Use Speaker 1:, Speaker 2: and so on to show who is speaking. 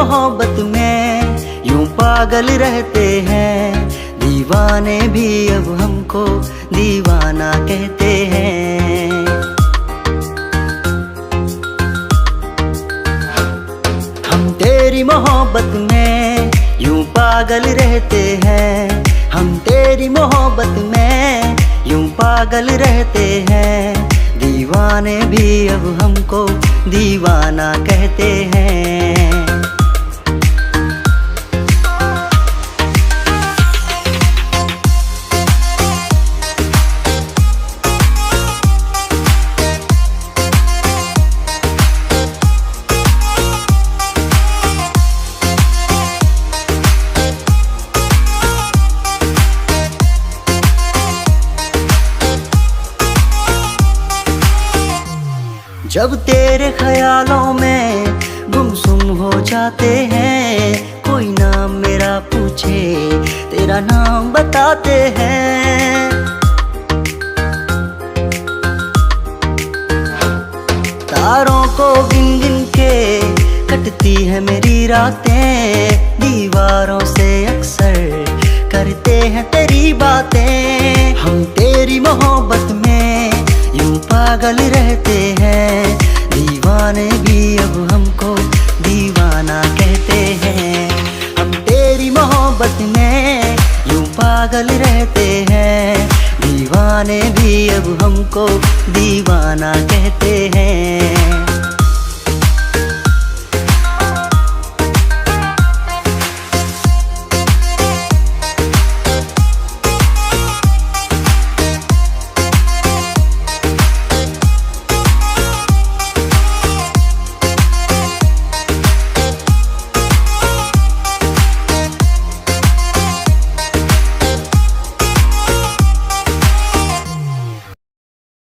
Speaker 1: मोहब्बत में यूं पागल रहते हैं, दीवाने भी अब हमको दीवाना कहते हैं। हम तेरी मोहब्बत में यूं पागल रहते हैं, हम तेरी मोहब्बत में यूं पागल रहते हैं, दीवाने भी अब हमको दीवाना कहते हैं। जब तेरे ख्यालों में गुमसुम हो जाते हैं, कोई नाम मेरा पूछे तेरा नाम बताते हैं। तारों को गिन गिन के कटती है मेरी रातें, दीवारों से अक्सर करते हैं तेरी बातें। हम तेरी मोहब्बत में यूं पागल रहते हैं, दीवाने भी अब हमको दीवाना कहते हैं। हम तेरी मोहब्बत में यूं पागल रहते हैं, दीवाने भी अब हमको दीवाना कहते हैं।